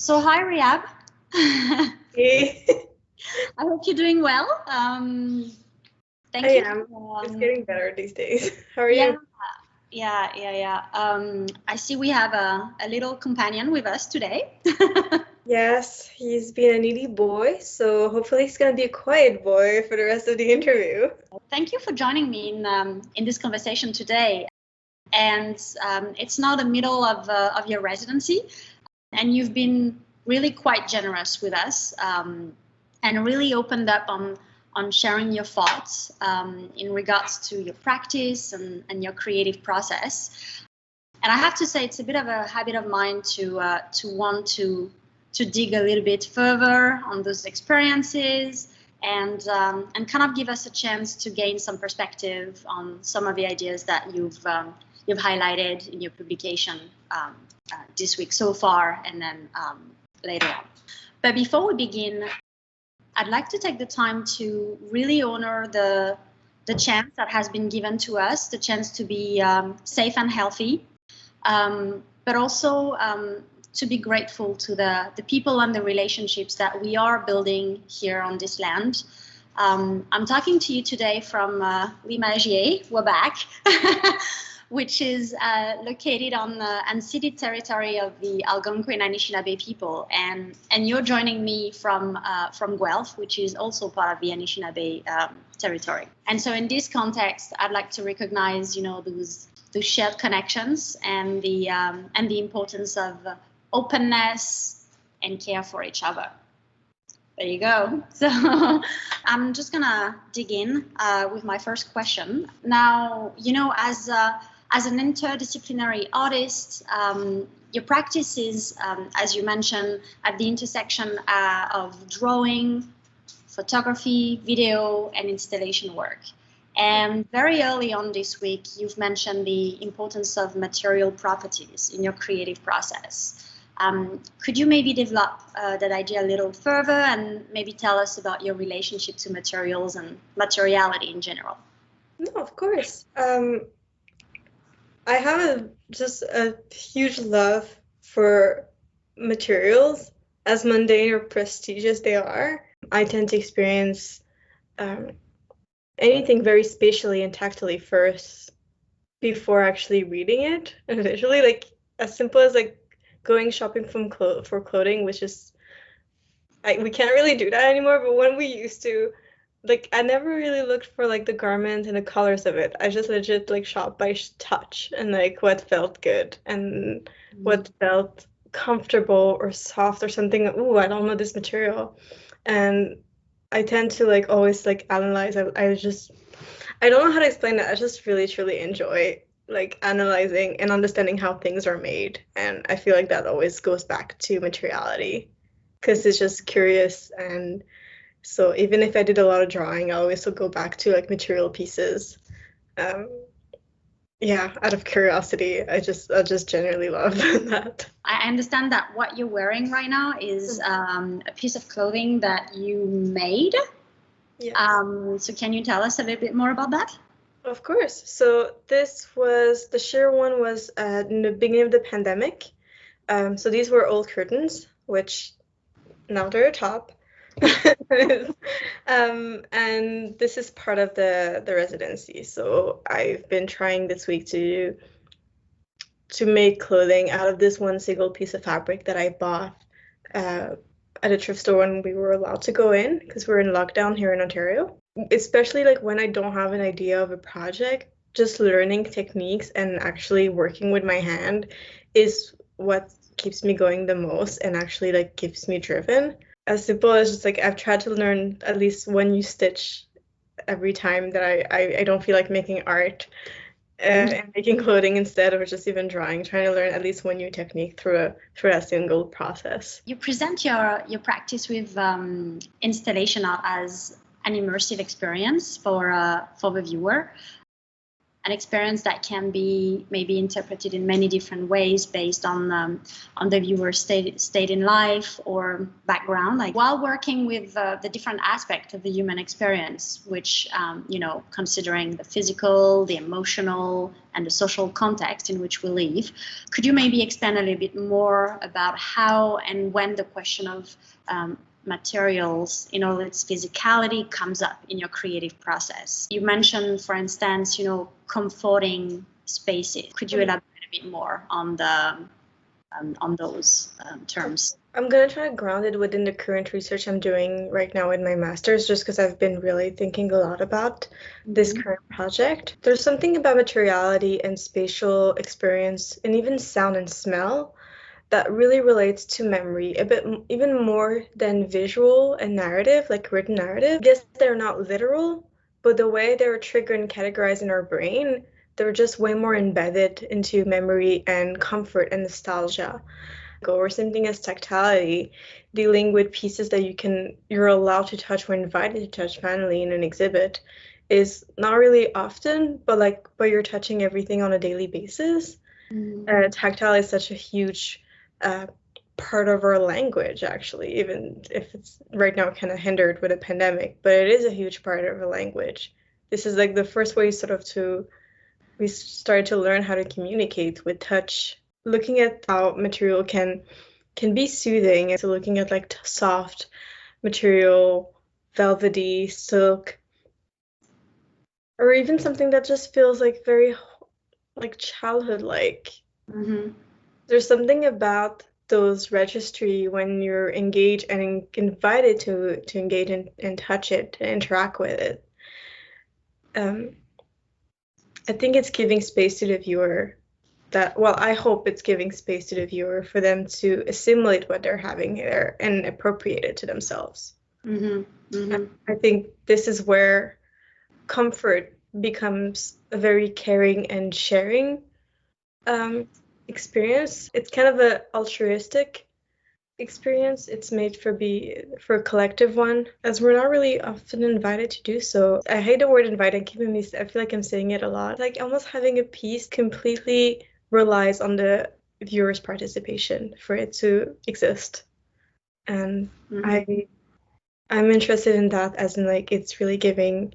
So hi, Rihab. I Hey, hope you're doing well. I Thank you. am. It's getting better these days. How are Yeah, you? yeah. I see we have a little companion with us today. Yes, he's been a needy boy, so hopefully he's gonna be a quiet boy for the rest of the interview. Thank you for joining me in this conversation today. And it's now the middle of your residency, and you've been really quite generous with us and really opened up on sharing your thoughts in regards to your practice and your creative process. And I have to say, it's a bit of a habit of mine to want to dig a little bit further on those experiences and kind of give us a chance to gain some perspective on some of the ideas that you've highlighted in your publication this week so far, and then later on. But before we begin, I'd like to take the time to really honor the chance that has been given to us, the chance to be safe and healthy, but also to be grateful to the people and the relationships that we are building here on this land. I'm talking to you today from l'Imagier, we're back, which is located on the unceded territory of the Algonquin and Anishinaabe people, and you're joining me from Guelph, which is also part of the Anishinaabe territory. And so, in this context, I'd like to recognize, those shared connections and the importance of openness and care for each other. There you go. So I'm just gonna dig in with my first question. Now, as an interdisciplinary artist, your practice is, as you mentioned, at the intersection of drawing, photography, video, and installation work. And very early on this week, you've mentioned the importance of material properties in your creative process. Could you maybe develop that idea a little further and maybe tell us about your relationship to materials and materiality in general? No, of course. I have just a huge love for materials, as mundane or prestigious they are. I tend to experience anything very spatially and tactily first before actually reading it and visually, like as simple as like going shopping for clothing, which is we can't really do that anymore, but when we used to, like I never really looked for like the garment and the colors of it. I just legit like shop by touch and like what felt good and what felt comfortable or soft or something. Ooh, I don't know this material. And I tend to like always like analyze. I don't know how to explain that. I just really truly enjoy like analyzing and understanding how things are made. And I feel like that always goes back to materiality because it's just curious. And so even if I did a lot of drawing, I always will go back to like material pieces. Yeah, out of curiosity, I just genuinely love that. I understand that what you're wearing right now is a piece of clothing that you made. Yes. So can you tell us a little bit more about that? Of course. So the sheer one was in the beginning of the pandemic. So these were old curtains, which now they're a top. And this is part of the residency. So I've been trying this week to make clothing out of this one single piece of fabric that I bought at a thrift store when we were allowed to go in because we're in lockdown here in Ontario. Especially like when I don't have an idea of a project, just learning techniques and actually working with my hand is what keeps me going the most and actually like keeps me driven. As simple as just like I've tried to learn at least one new stitch every time that I don't feel like making art and making clothing instead of just even drawing, trying to learn at least one new technique through a single process. You present your practice with installation art as an immersive experience for the viewer. an experience that can be maybe interpreted in many different ways based on the viewer's state in life or background. Like while working with the different aspects of the human experience, which considering the physical, the emotional, and the social context in which we live, could you maybe expand a little bit more about how and when the question of materials in all its physicality comes up in your creative process? You mentioned, for instance, comforting spaces. Could you elaborate a bit more on those terms? I'm going to try to ground it within the current research I'm doing right now in my master's, just because I've been really thinking a lot about this current project. There's something about materiality and spatial experience and even sound and smell that really relates to memory a bit, even more than visual and narrative, like written narrative. I guess they're not literal, but the way they're triggered and categorized in our brain, they're just way more embedded into memory and comfort and nostalgia. Or something as tactility, dealing with pieces that you're allowed to touch or invited to touch finally in an exhibit, is not really often, but you're touching everything on a daily basis. Tactile is such a huge part of our language, actually, even if it's right now kind of hindered with a pandemic, but it is a huge part of our language. This is like the first way we started to learn how to communicate with touch. Looking at how material can be soothing, so looking at like soft material, velvety, silk, or even something that just feels like very like childhood-like. There's something about those registry when you're engaged and invited to engage and touch it and interact with it. I think it's giving space to the viewer I hope it's giving space to the viewer for them to assimilate what they're having there and appropriate it to themselves. I think this is where comfort becomes a very caring and sharing experience. It's kind of an altruistic experience. It's made for a collective one, as we're not really often invited to do so. I hate the word invite. I feel like I'm saying it a lot. Like almost having a piece completely relies on the viewer's participation for it to exist. And I'm interested in that, as in like it's really giving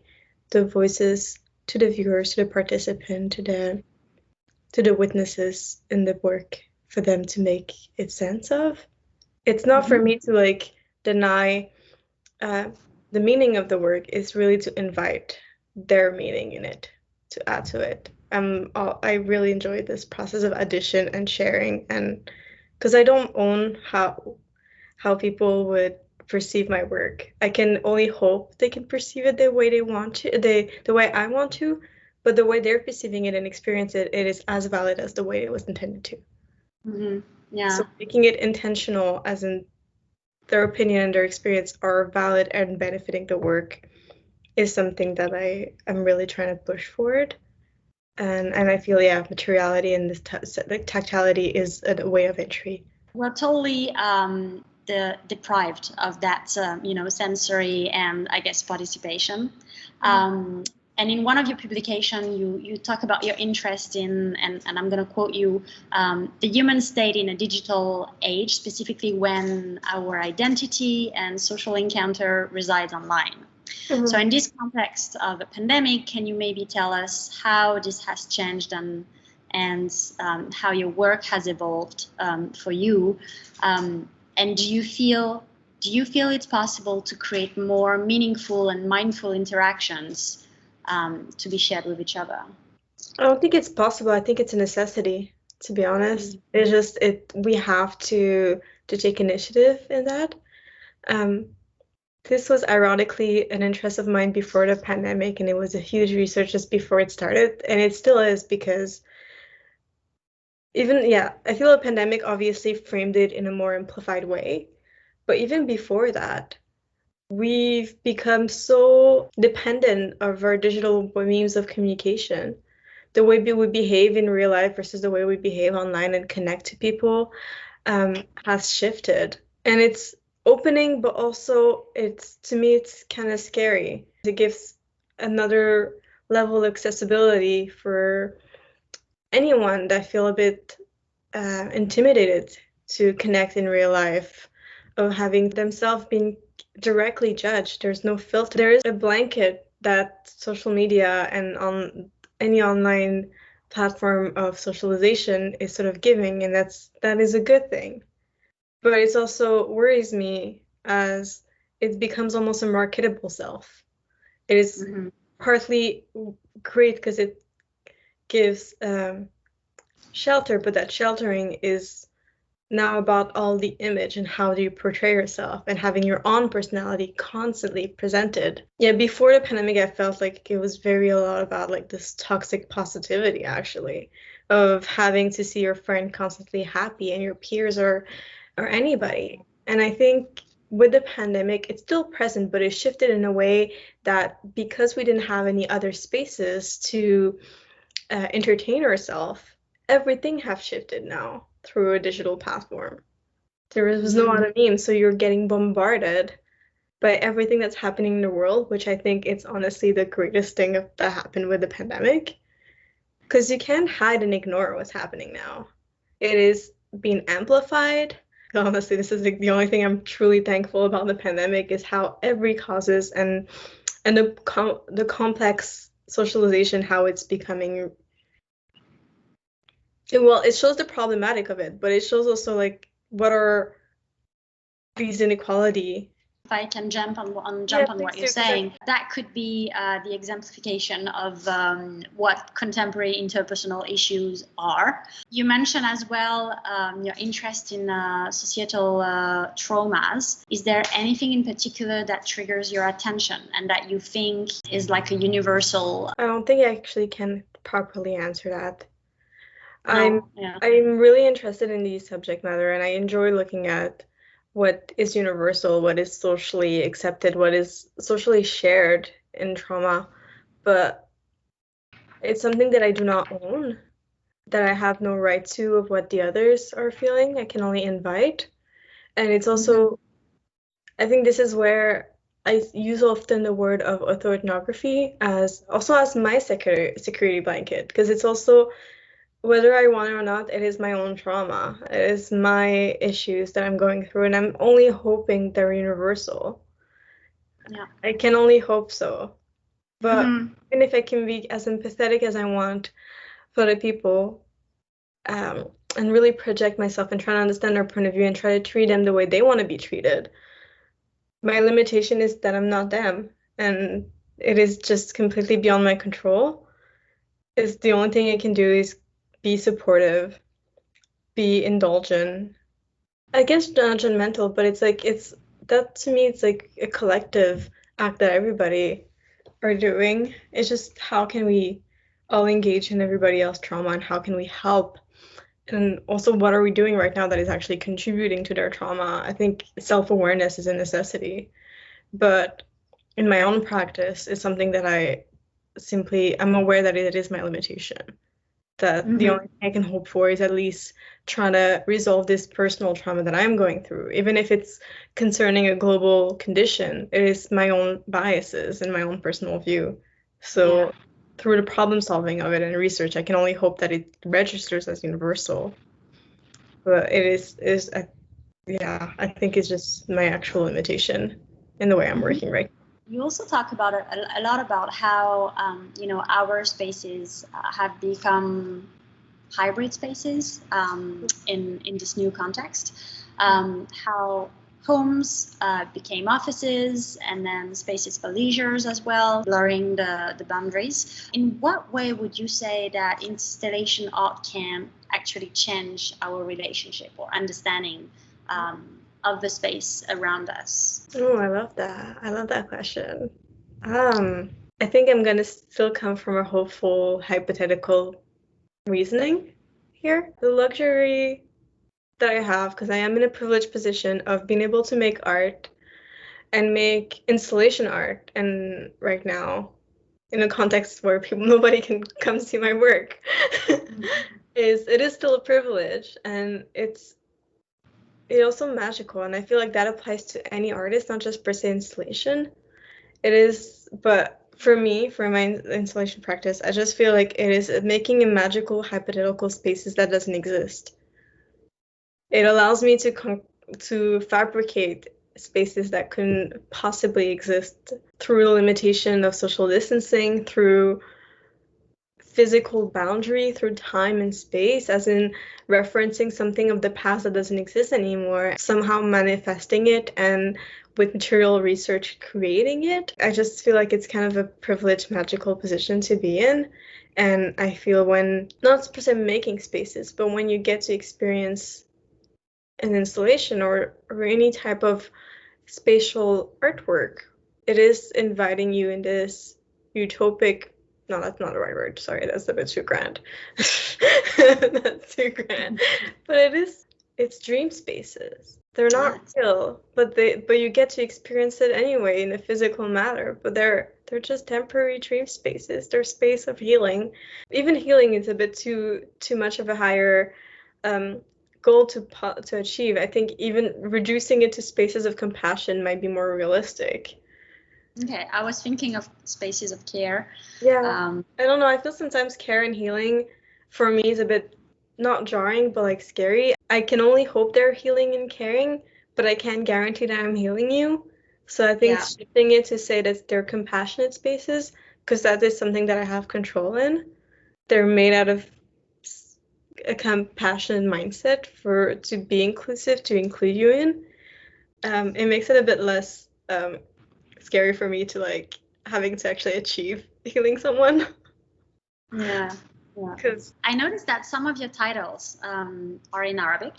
the voices to the viewers, to the participant, to the witnesses in the work for them to make it sense of. It's not for me to like deny the meaning of the work. It's really to invite their meaning in it, to add to it. I really enjoy this process of addition and sharing, and because I don't own how people would perceive my work. I can only hope they can perceive it the way they want to, the way I want to, but the way they're perceiving it and experience it, it is as valid as the way it was intended to. So making it intentional, as in their opinion and their experience are valid and benefiting the work, is something that I'm really trying to push forward. And I feel, materiality and this tactility is a way of entry. We're totally deprived of that, sensory and I guess participation. And in one of your publications, you talk about your interest in, and I'm going to quote you, the human state in a digital age, specifically when our identity and social encounter resides online. So in this context of a pandemic, can you maybe tell us how this has changed and how your work has evolved for you? And do you feel it's possible to create more meaningful and mindful interactions to be shared with each other? I don't think it's possible. I think it's a necessity, to be honest. It's just we have to take initiative in that. This was ironically an interest of mine before the pandemic, and it was a huge research just before it started, and it still is, because I feel the pandemic obviously framed it in a more amplified way, but even before that, we've become so dependent of our digital means of communication. The way we behave in real life versus the way we behave online and connect to people has shifted. And it's opening, but also to me, it's kind of scary. It gives another level of accessibility for anyone that feel a bit intimidated to connect in real life, of having themselves being directly judged. There's no filter. There is a blanket that social media and on any online platform of socialization is sort of giving, and that is a good thing. But it also worries me as it becomes almost a marketable self. It is partly great because it gives shelter, but that sheltering is now about all the image and how do you portray yourself and having your own personality constantly presented. Yeah, before the pandemic, I felt like it was very a lot about like this toxic positivity, actually, of having to see your friend constantly happy and your peers or anybody. And I think with the pandemic, it's still present, but it shifted in a way that because we didn't have any other spaces to entertain ourselves, everything have shifted now through a digital platform. There was no other meme, so you're getting bombarded by everything that's happening in the world, which I think it's honestly the greatest thing that happened with the pandemic. Because you can't hide and ignore what's happening now. It is being amplified. Honestly, this is like the only thing I'm truly thankful about the pandemic is how every causes and the complex socialization, how it's becoming. Well, it shows the problematic of it, but it shows also like what are these inequality. If I can jump on what you're saying, that could be the exemplification of what contemporary interpersonal issues are. You mentioned as well your interest in societal traumas. Is there anything in particular that triggers your attention and that you think is like a universal? I don't think I actually can properly answer that. No, I'm really interested in these subject matter, and I enjoy looking at what is universal, what is socially accepted, what is socially shared in trauma. But it's something that I do not own, that I have no right to of what the others are feeling. I can only invite. And it's also, I think this is where I use often the word of authorethnography as my security blanket, because it's also, whether I want it or not, it is my own trauma. It is my issues that I'm going through, and I'm only hoping they're universal. Yeah. I can only hope so. But even if I can be as empathetic as I want for the people, and really project myself and try to understand their point of view and try to treat them the way they want to be treated, my limitation is that I'm not them, and it is just completely beyond my control. It's the only thing I can do is be supportive, be indulgent. I guess not judgmental, but it's that to me, it's like a collective act that everybody are doing. It's just how can we all engage in everybody else's trauma and how can we help? And also, what are we doing right now that is actually contributing to their trauma? I think self-awareness is a necessity. But in my own practice, it's something that I'm aware that it is my limitation. That the only thing I can hope for is at least trying to resolve this personal trauma that I'm going through. Even if it's concerning a global condition, it is my own biases and my own personal view. So through the problem solving of it and research, I can only hope that it registers as universal. But it is I think it's just my actual limitation in the way I'm working right now. You also talk about a lot about how our spaces have become hybrid spaces in this new context. How homes became offices, and then spaces for leisures as well, blurring the boundaries. In what way would you say that installation art can actually change our relationship or understanding of the space around us? Oh, I love that. I love that question. I think I'm going to still come from a hopeful, hypothetical reasoning here. The luxury that I have, because I am in a privileged position of being able to make art and make installation art, and right now, in a context where nobody can come see my work, it is still a privilege, and it's also magical, and I feel like that applies to any artist, not just per se installation. It is, but for me, for my installation practice, I just feel like it is making a magical hypothetical spaces that doesn't exist. It allows me to fabricate spaces that couldn't possibly exist through the limitation of social distancing, through physical boundary, through time and space, as in referencing something of the past that doesn't exist anymore, somehow manifesting it, and with material research creating it. I just feel like it's kind of a privileged, magical position to be in. And I feel when, not per se making spaces, but when you get to experience an installation or any type of spatial artwork, it is inviting you in this utopic, no, that's not the right word, sorry, that's a bit too grand. That's too grand. But it's dream spaces. They're not real, but you get to experience it anyway in a physical manner. But they're just temporary dream spaces. They're space of healing. Even healing is a bit too much of a higher goal to achieve. I think even reducing it to spaces of compassion might be more realistic. Okay, I was thinking of spaces of care. Yeah, I don't know. I feel sometimes care and healing for me is a bit not jarring, but like scary. I can only hope they're healing and caring, but I can't guarantee that I'm healing you. So I think shifting it to say that they're compassionate spaces, because that is something that I have control in. They're made out of a compassionate mindset to be inclusive, to include you in. It makes it a bit less scary for me to like having to actually achieve healing someone. Yeah. Because I noticed that some of your titles are in Arabic.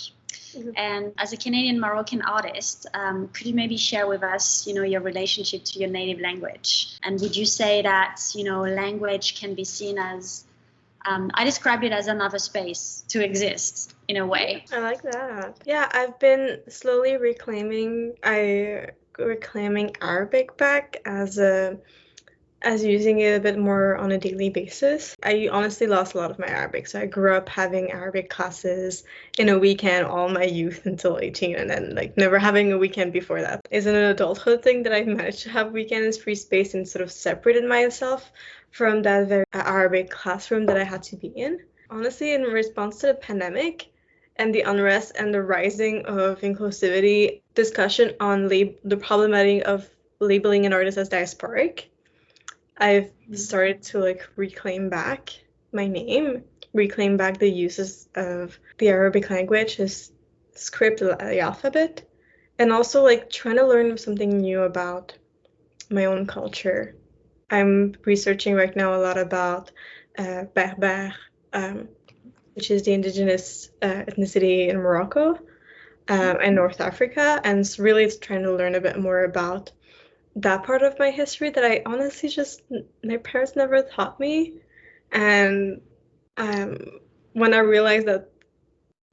Mm-hmm. And as a Canadian Moroccan artist, could you maybe share with us, your relationship to your native language? And would you say that, language can be seen as, I described it as another space to exist in a way. I like that. Yeah, I've been slowly reclaiming Arabic back as using it a bit more on a daily basis. I honestly lost a lot of my Arabic. So I grew up having Arabic classes in a weekend all my youth until 18, and then like never having a weekend before that. It's an adulthood thing that I managed to have weekends free space and sort of separated myself from that very Arabic classroom that I had to be in. Honestly, in response to the pandemic and the unrest and the rising of inclusivity, discussion on the problematic of labeling an artist as diasporic, I've started to like reclaim back my name, reclaim back the uses of the Arabic language, as script, the alphabet, and also like trying to learn something new about my own culture. I'm researching right now a lot about Berber, which is the indigenous ethnicity in Morocco and North Africa, and it's trying to learn a bit more about that part of my history that I honestly my parents never taught me. And when I realized that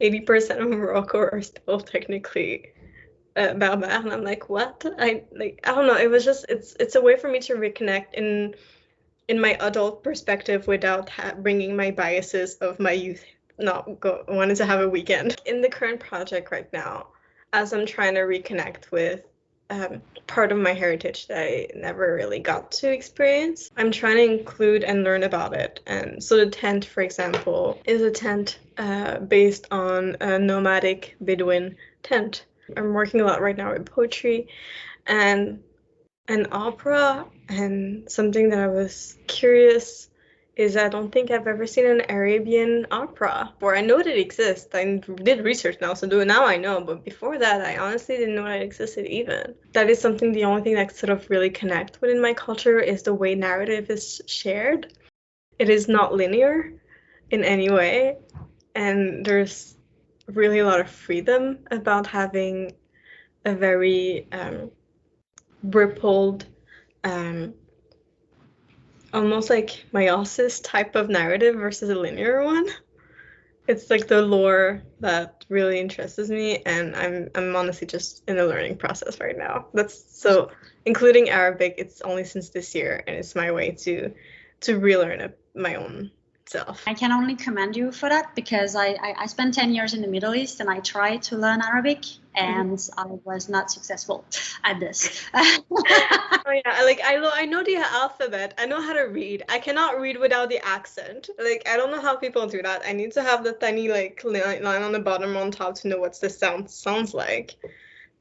80% of Morocco are still technically Berber, and I'm like, what? I don't know. It was just it's a way for me to reconnect in my adult perspective without bringing my biases of my youth wanting to have a weekend. In the current project right now, as I'm trying to reconnect with part of my heritage that I never really got to experience, I'm trying to include and learn about it. And so the tent, for example, is a tent based on a nomadic Bedouin tent. I'm working a lot right now with poetry and an opera, and something that I was curious is I don't think I've ever seen an Arabian opera, or I know that it exists. I did research now, so now I know, but before that, I honestly didn't know that it existed even. That is the only thing that sort of really connects within my culture is the way narrative is shared. It is not linear in any way, and there's really a lot of freedom about having a very rippled, almost like meiosis type of narrative versus a linear one. It's like the lore that really interests me, and I'm honestly just in a learning process right now. Including Arabic, it's only since this year, and it's my way to relearn my own itself. I can only commend you for that, because I spent 10 years in the Middle East and I tried to learn Arabic, and I was not successful at this. Oh yeah, like I know the alphabet. I know how to read. I cannot read without the accent. Like I don't know how people do that. I need to have the tiny like line on the bottom on top to know what the sounds like.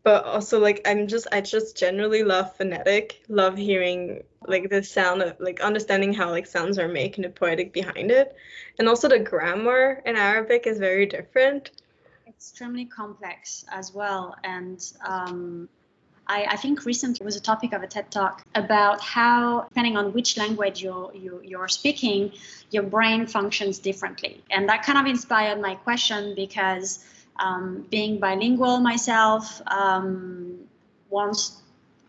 But also like I just generally love phonetic, love hearing like the sound of like understanding how like sounds are made and the poetic behind it. And also the grammar in Arabic is very different. Extremely complex as well. And I think recently was a topic of a TED Talk about how, depending on which language you're speaking, your brain functions differently. And that kind of inspired my question, because being bilingual myself, once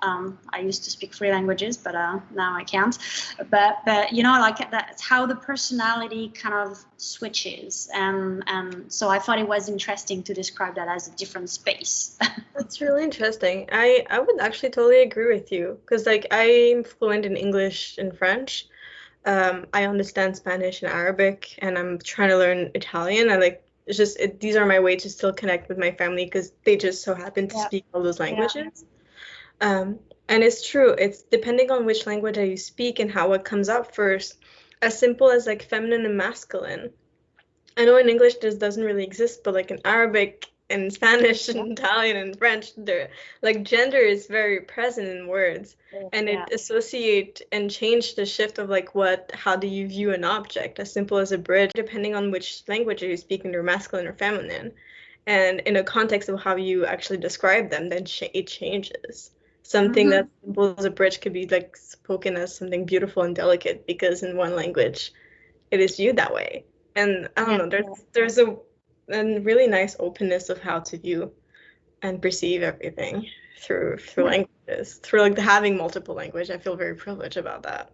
I used to speak 3 languages, but now I can't. But you know, like that's how the personality kind of switches, and so I thought it was interesting to describe that as a different space. That's really interesting. I would actually totally agree with you because like I'm fluent in English and French. I understand Spanish and Arabic, and I'm trying to learn Italian. These are my way to still connect with my family because they just so happen to speak all those languages. And it's true. It's depending on which language that you speak and how it comes up first. As simple as like feminine and masculine. I know in English this doesn't really exist, but like in Arabic and Spanish and Italian and French, like gender is very present in words, and it associate and change the shift of like how do you view an object, as simple as a bridge, depending on which language you speak, in, they're masculine or feminine, and in a context of how you actually describe them, then it changes. Something that's simple as a bridge could be like spoken as something beautiful and delicate because in one language it is viewed that way. And I don't know, there's a really nice openness of how to view and perceive everything through languages, through like having multiple language. I feel very privileged about that.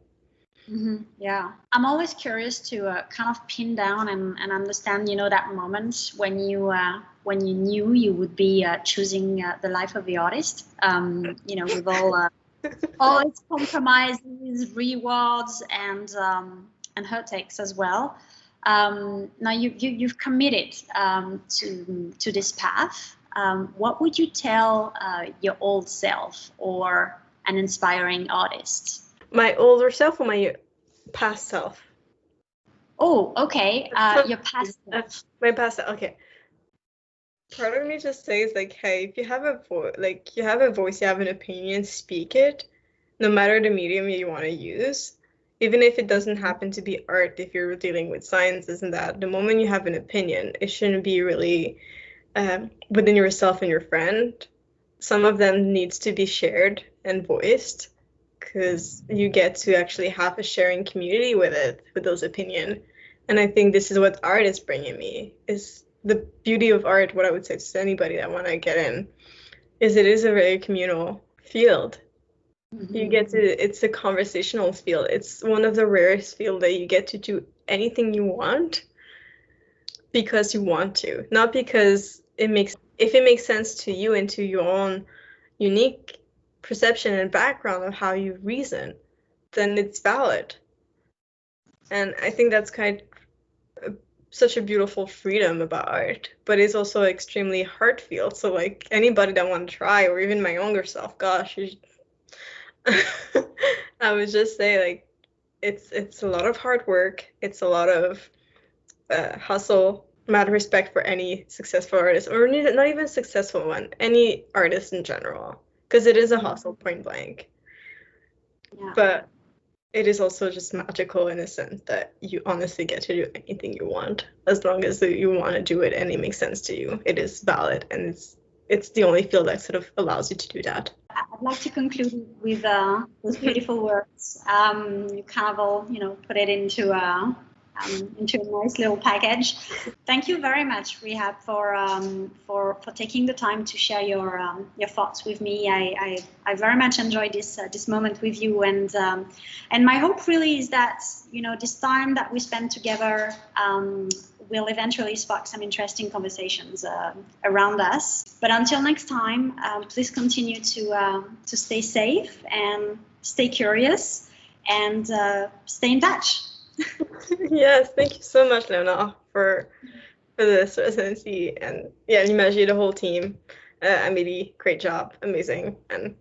Yeah, I'm always curious to kind of pin down and understand, you know, that moment when you knew you would be choosing the life of the artist, you know, with all its compromises, rewards, and heartaches as well. Now you've committed to this path. What would you tell your old self or an inspiring artist? My older self or my past self? Oh, okay. Your past self. My past self. Okay. Part of me just says like, hey, if you have a you have a voice, you have an opinion, speak it, no matter the medium you want to use. Even if it doesn't happen to be art, if you're dealing with sciences and that, the moment you have an opinion, it shouldn't be really within yourself and your friend. Some of them needs to be shared and voiced, because you get to actually have a sharing community with those opinions. And I think this is what art is bringing me, is the beauty of art. What I would say to anybody that want to get in is it is a very communal field. You get to, it's a conversational field. It's one of the rarest fields that you get to do anything you want because you want to, not because if it makes sense to you and to your own unique perception and background of how you reason, then it's valid. And I think that's such a beautiful freedom about art, but it's also extremely hard field. So like anybody that want to try, or even my younger self, gosh, I would just say like it's a lot of hard work. It's a lot of hustle. Mad respect for any successful artist, or not even successful one, any artist in general, because it is a hustle, point blank. Yeah. But it is also just magical in a sense that you honestly get to do anything you want, as long as you want to do it and it makes sense to you. It is valid, and it's the only field that sort of allows you to do that. I'd like to conclude with those beautiful words. You kind of all, you know, put it into a nice little package. Thank you very much, Rihab, for taking the time to share your thoughts with me. I very much enjoyed this moment with you, and my hope really is that, you know, this time that we spend together will eventually spark some interesting conversations around us. But until next time, please continue to stay safe and stay curious and stay in touch. Yes, thank you so much, Leona, for this residency, and yeah, you managed the whole team. Amelie, great job, amazing, and